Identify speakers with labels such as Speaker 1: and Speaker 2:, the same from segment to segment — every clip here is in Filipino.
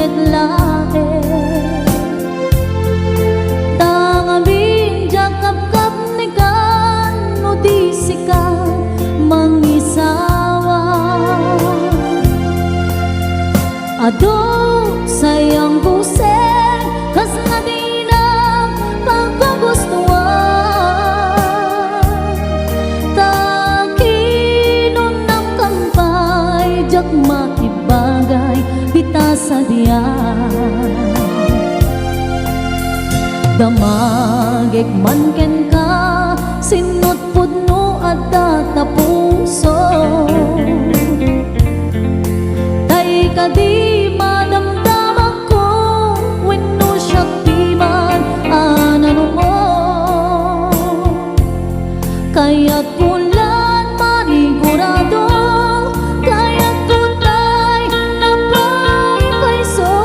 Speaker 1: metlae tangabing jakap-kap ni kan no di sikat mangisawa ado sayang pusing kas na di na pagkagustuhan takinon ng kampay jak makibagay bita sa diyan damagig man ken ka sinut pudno at tatapuso tay ka di madamdaman ko wenno siya timan anano mo kaya't kulan manigurado kaya't tutay na pagkaiso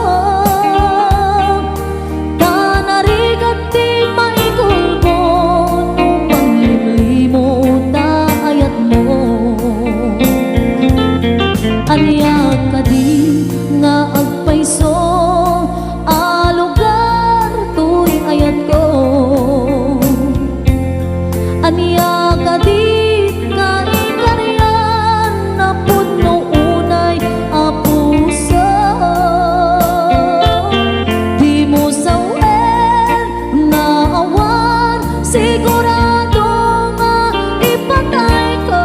Speaker 1: tanarigat di maikulbo nung panglilimo ayat mo aniya ka di nga agpaiso alugar tuy ayat ko aniya ka di kaikaryan na pudno unay apuso di mo sawen na awan sigurado nga ipatay ko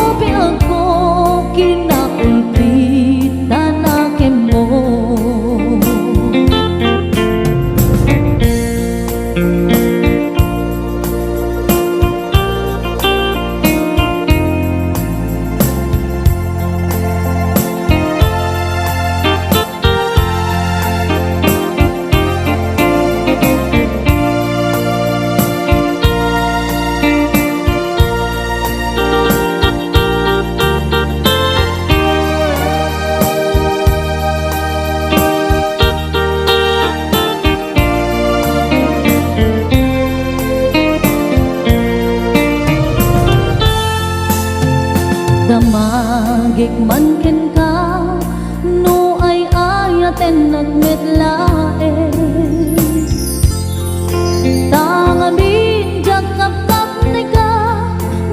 Speaker 1: upi ako kinakulpitan akin mo damagig man ken ka no ay ayaten nagmetlae tangabing jakap-kap ni ka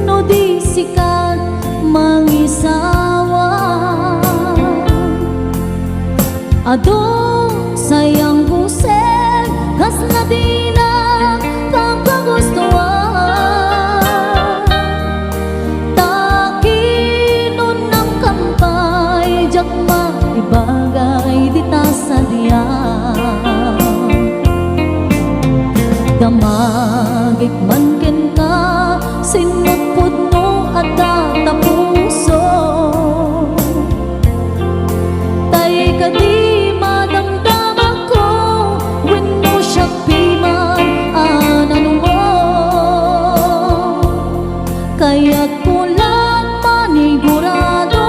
Speaker 1: no di sikat mangisawa ado sayang puseng kas na di na pagkagustuhan jak maibagay dita sa diyan damagig man ken ka sinut pudno at tatapuso tay ka di madamdaman ko wenno siya piman anano mo kaya't kulang manigurado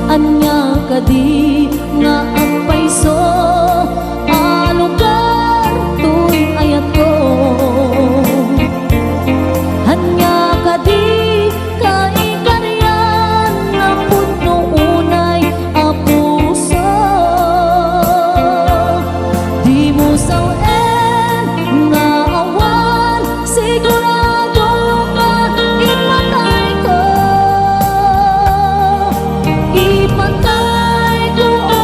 Speaker 1: anya ka di nga agpaiso alugar tuy ayat ko anya ka di kaikaryan na pudno unay apuso di mo sawen nga awan sigurado nga ipatay ko ipatay ko o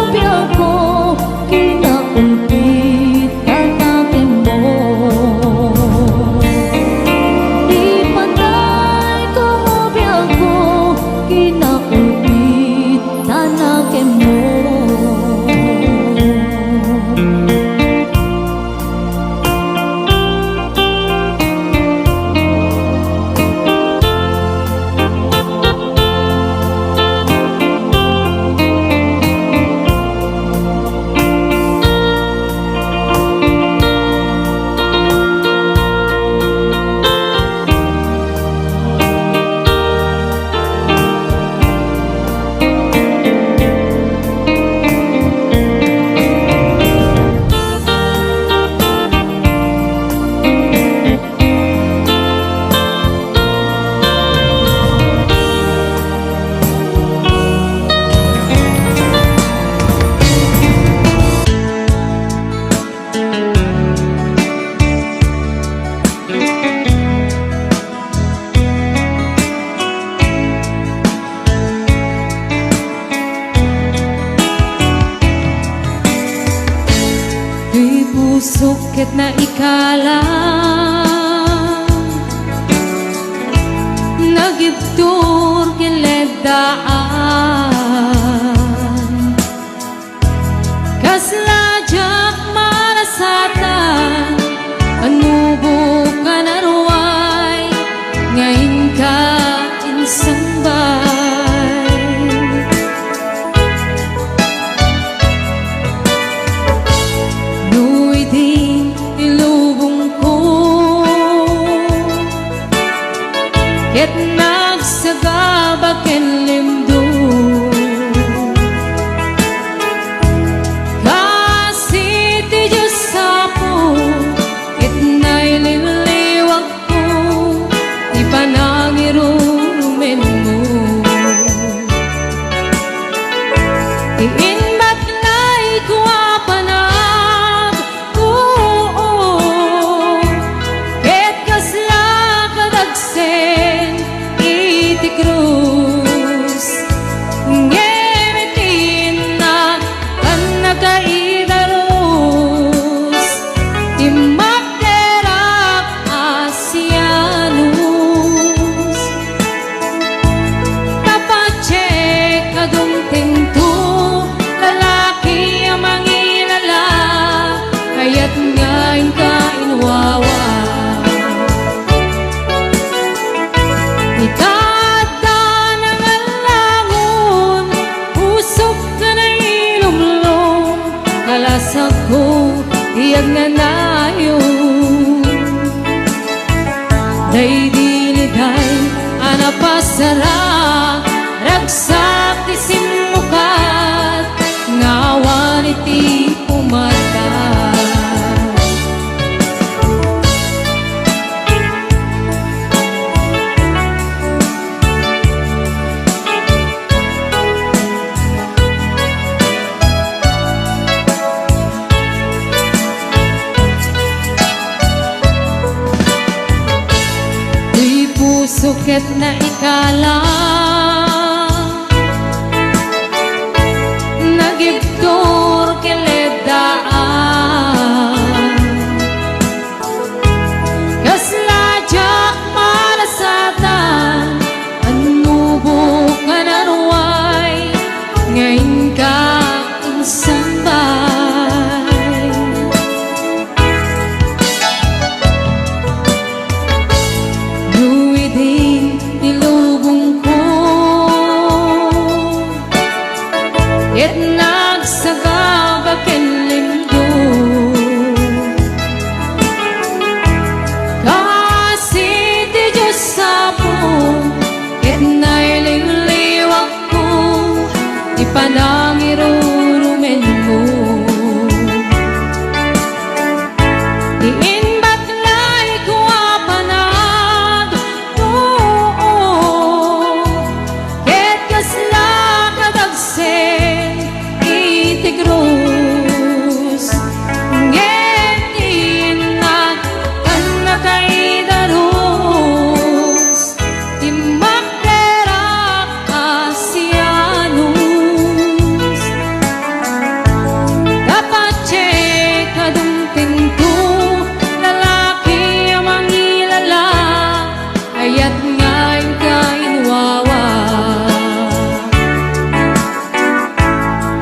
Speaker 1: pusok ket na ikalang nagibtur kiledaan kaslajak marasatan anubo ka naruay ngayon ka insambay nu'y di ilubong ko ket nagsagabak ken limdo kasi ti Diyos sapo ket naililiwag ko ipanangirumen mo iinbat na'y kuwapanag ket kasla kadagsen iti krus ngemitin na kan nakaidarus imakderak asianus tapache kadungting tu lalaki ang mangilala kaya't ngayon ka inwawa ikada ng alangon usok ka na ilumlong kalasag ko iyag na nayon day diliday anapasara ragsak ti simukat ngawan iti pumata di puso ket na ikalang nagibtur kiledaan kaslajak marasatan anubo ka naruay ngayon ka insambay nu'y di ilubong ko ket nagsagabak ken limdo kasi ti Diyos sapo ket naililiwag ko ipanangirurumen mo iinbat na'y kuwapanag ket kasla kadagsen iti krus ngetin na kan nakaidarus imakderak asianus tapache kadungting tu lalaki ang mangilala kaya't ngayon ka inwawa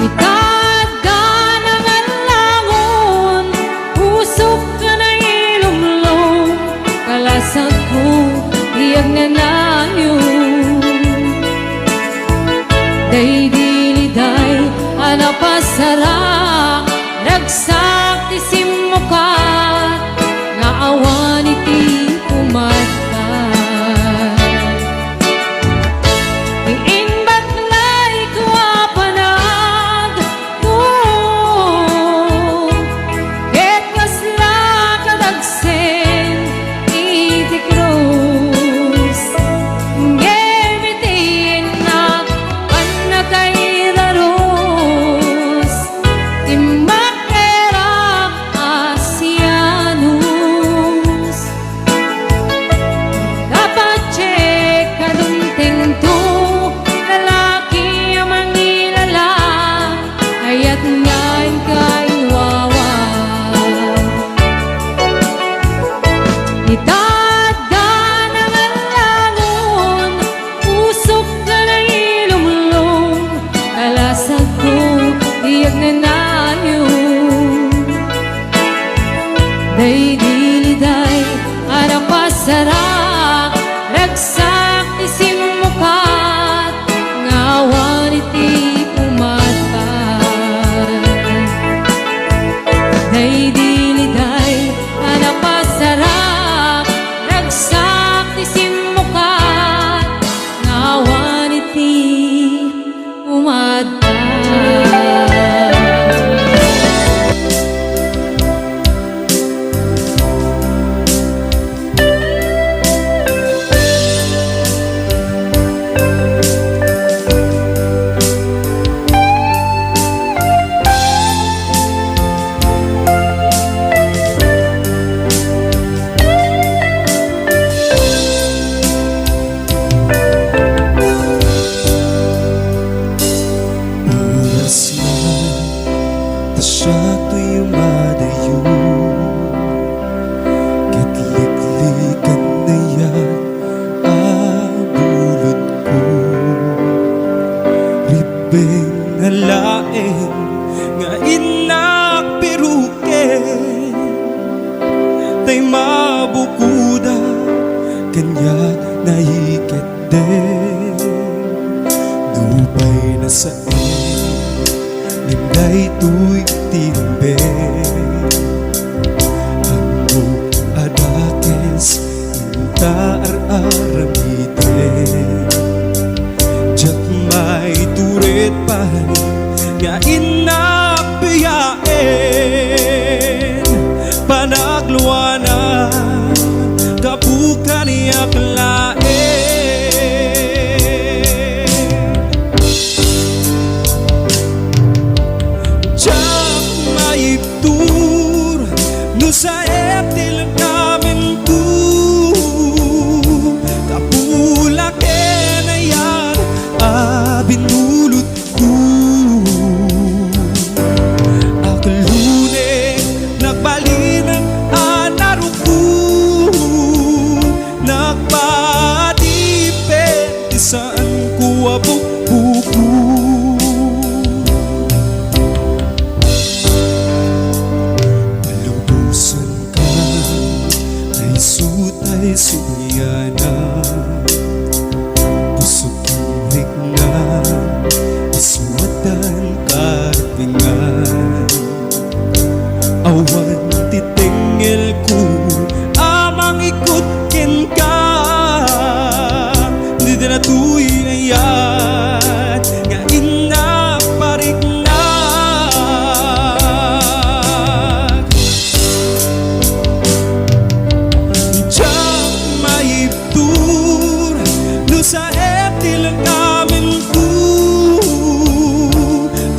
Speaker 1: ikada ng alangon usok ka na ilumlong kalasag ko iyag na nayon day diliday anapasara ragsak ti simukat nga awan iti pumata iinbat na'y kuwapanag ket kasla kadagsen iti krus ngemitin na kan nakaidarus imakderak
Speaker 2: Ubing nalain nga inakpirukin tay mabukuda kanya nahikit din. Dupay na sa limday tuy timbe ang adakes inta aramite jak may turit pa nga inapiyain panagluana kabuka niyak lain jak may tur no sa eptil kamin tu kapula kenayan binulot ko akalune nagbalinang anaro ko nagpadipen saan ko abuk-buko malubusan ka ay sutay sunyana iswatan karpingan awan titingil ko amang ikutin ka di na tuy ayan nga inaparik na diyak maibtur no sa eptil kamin ko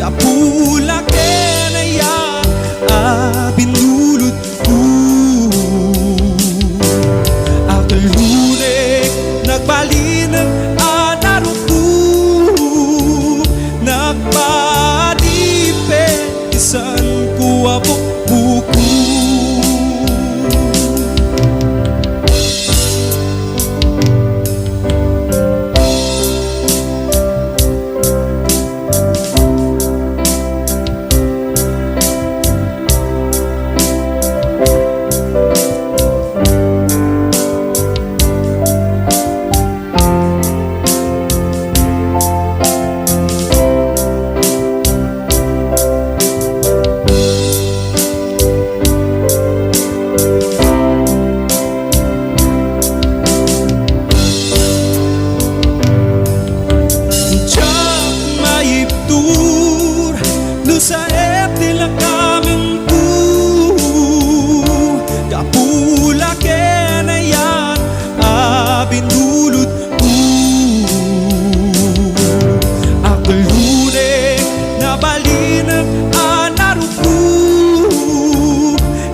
Speaker 2: kapula kenayan binulot ko akalunek nagbalinang anaro ko nagpadipen isan ko abuk-buko sa eptil kamin ko kapula kenayan binulot ko akalune nabalinang anaro ko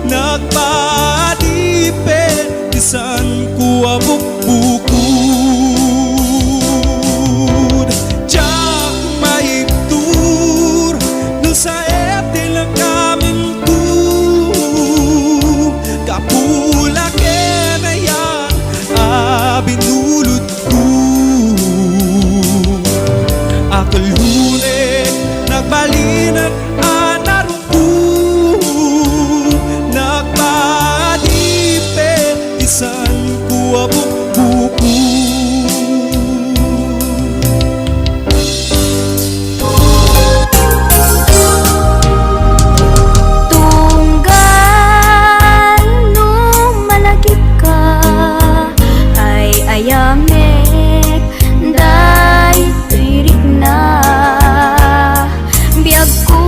Speaker 2: nagpadipen isan ko abuk-buko sa eptil kamin ko kapula kenayan binulot ko akalune nagbalinang anaro ko nagpadipen isan ko abuk-buko
Speaker 1: Yamek, day, tirik na biyag ko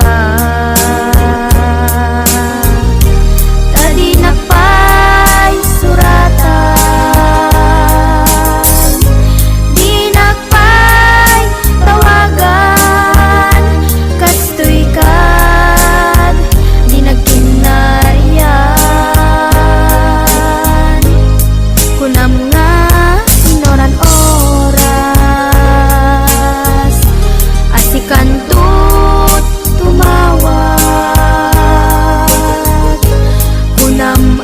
Speaker 1: ka. Tadi na pa'y suratan, di na pa'y tawagan, kastoy kan di nagkinaryan. Kunam nga inoran oras, asikan tut tumawag. Kunam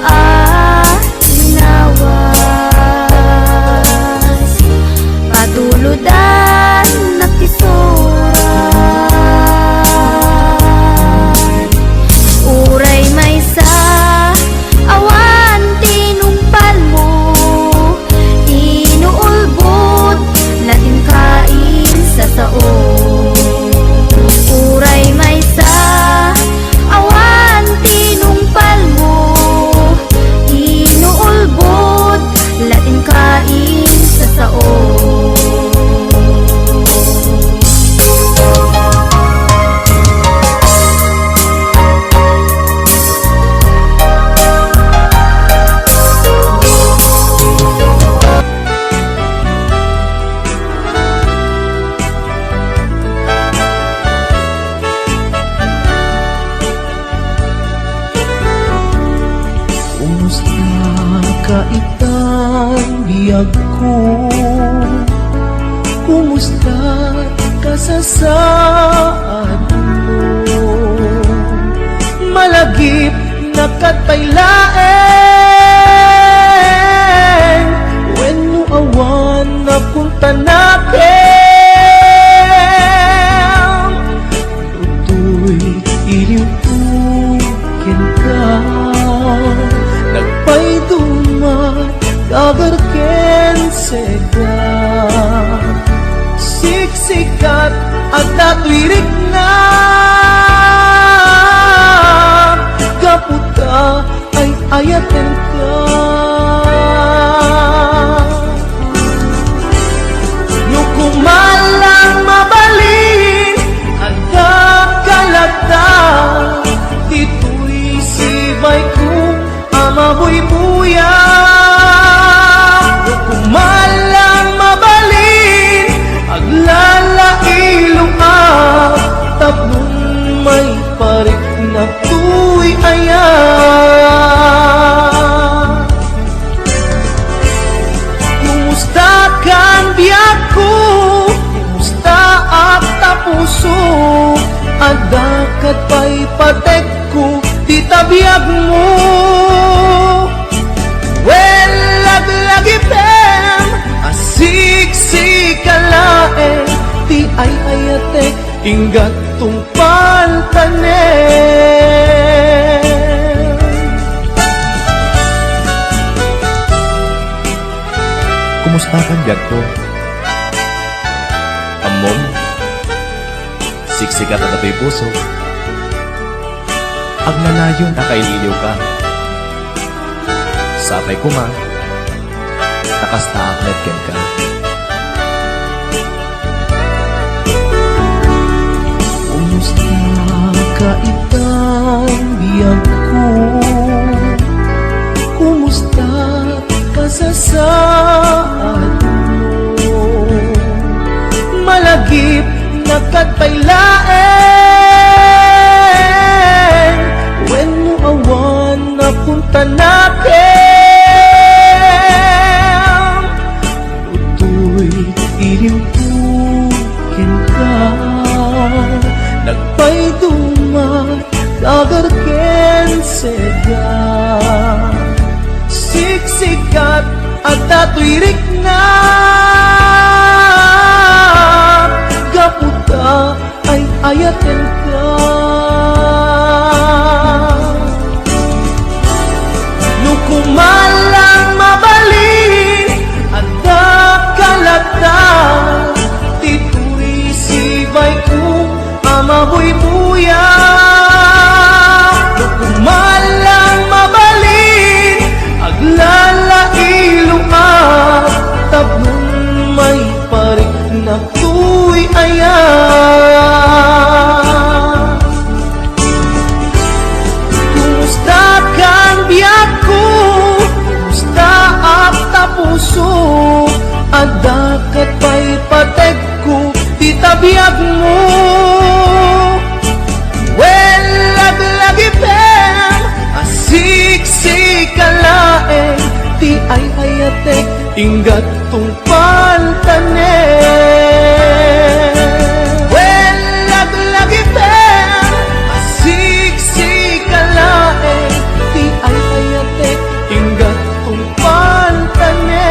Speaker 1: inawas, patuludan nagtisuran. Uray may sa awan tinumpal mo, inuulbot latin kain sa sao. Uray may sa awan tinumpal mo, inuulbot latin kain sa sao.
Speaker 3: Kumusta ka itang biyag ko? Kumusta ka sa saan mo? Malagip na katpailaeng, when mo awan na punta natin. Tutoy iliwukin ka, nagpaiduman gagarken sega. Siksikat at natwirik na, kaputa ay ayaten ka. Nukumalang mabalin at kakalata, dito'y sibay kong amabuy-buya. Kumalang mabalin aglalailong tablong may parik na tuy ayan. Kumusta kan biyak ko? Kumusta at tapuso? Adakat pa'y patek ko di tabiyag mo. Well, laglagipem asiksikkalae, ti ay ayatek inggat tungpal tanem.
Speaker 4: Kumusta kan biag ko? Amom, siksikat at ato'y puso. Aglalayon na kaililiw ka. Sapay ko ma, nakasta aklet ken ka.
Speaker 3: Kumusta ka itang biyag ko? Kumusta ka sa saan mo? Malagip na katpailaeng, when mo awan na punta natin. Utoy iliwukin ka, nagpaiduman gagarken sega. Siksikat at natwirik na, kaputa ay ayaten ka. Nukumalang mabalin at kakalata, tito'y sibay kong amabuy-buya. Nukumalang mabalin aglalailong tablo Adakat pa'y pateg ko Titabiyag mo Well, laglagi pem Asik-sik kalaeng Ti ay ayatek Ingat tong pantanen Well, laglagi pem Asik-sik kalaeng Ti ay ayatek Ingat tong pantanen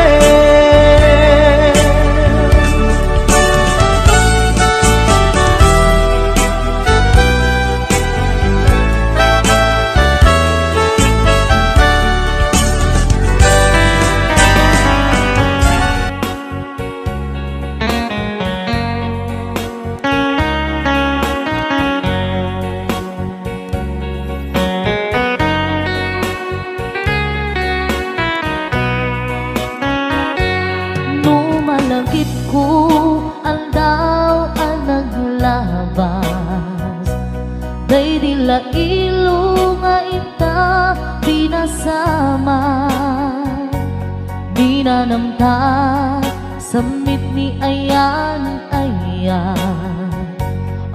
Speaker 1: Numalagip ko ang daw ang naglabas Day dila ilo nga ita pinasama Binanamta samit ni ayan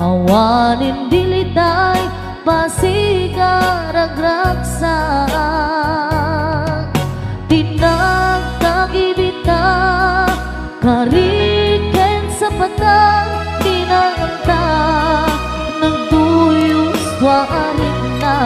Speaker 1: Awanin dilitay pasigaragraksak Tinagtagibita Kariken sa patang tinanganta Nagduyos warin na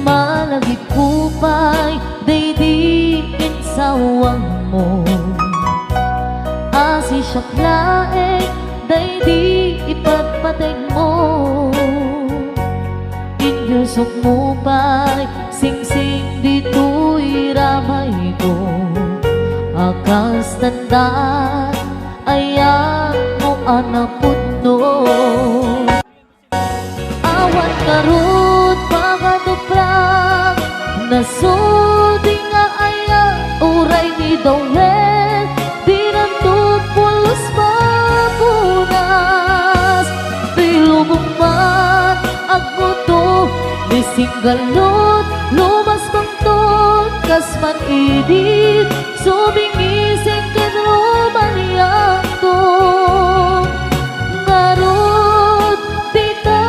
Speaker 1: Malagip kupay, daydiin sawang mo Asi syaklaeng, daydi ipagpateg mo Inyusok mo pa'y sing-sing dito'y ramay ko Akas tandaan, ayan mo anapod no Awan karut pagkatuplang Nasudi nga aya uray ni Dawel Di nantupulos mapunas Di lubumban ang muto Di singgalot lumas bangtot Kasman idit subingising kenrumaniyang to Ngarut tita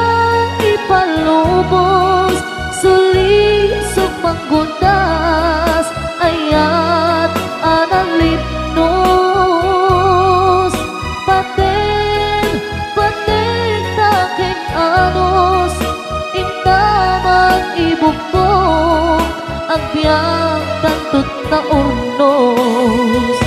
Speaker 1: ipalubos Suli sumanggundas Ayat analipnos Paten taking anos Intamang ibugtong Ang biyang tantut na urnos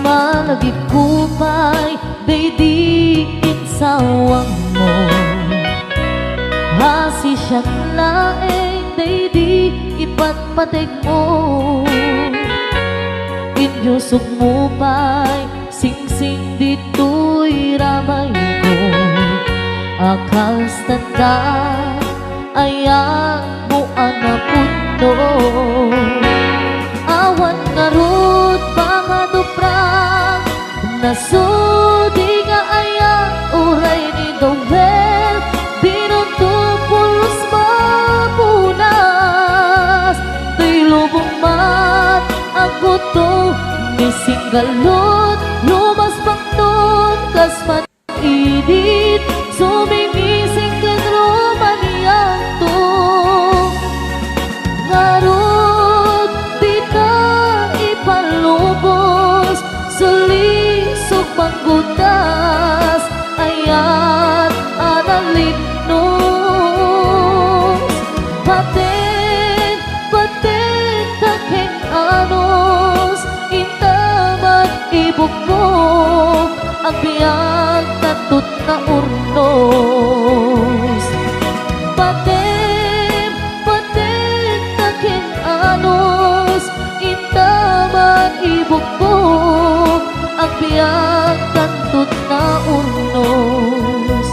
Speaker 1: Malagip kupay, daydiin sawang mo Hasi siyang laeng, daydi ipagpateg mo Inyusok mo pa'y sing-sing dito'y ramay ko Akas tandaan, ayan mo anapod no Awan ngarut pangaduprang Nasudi nga aya uray ni Dawel Di nantupulos mapunas Di lubumbat ang buto Ni singgalot lumas bangtot Kasman idit sumingising kenrumaniyang to Ngarut di ka ipalubos Suli sumanggundas Ayat analit ang biyag tatot na urnos. Patim, patim taking anos, indaman ibukbog ang biyag tatot na urnos.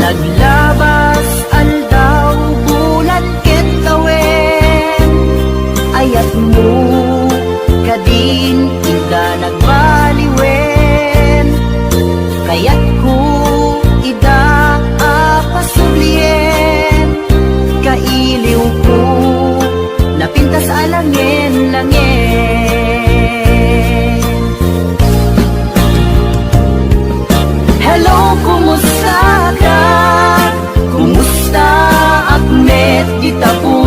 Speaker 5: Naglabas aldaw bulan ket tawen, ayat mo kadin ida nagbaliwen, kayat ko ida apasulien, kailiw ko napintas alangin-langin. Hello, kumusta ka? Kumusta, Ahmed? Di tapo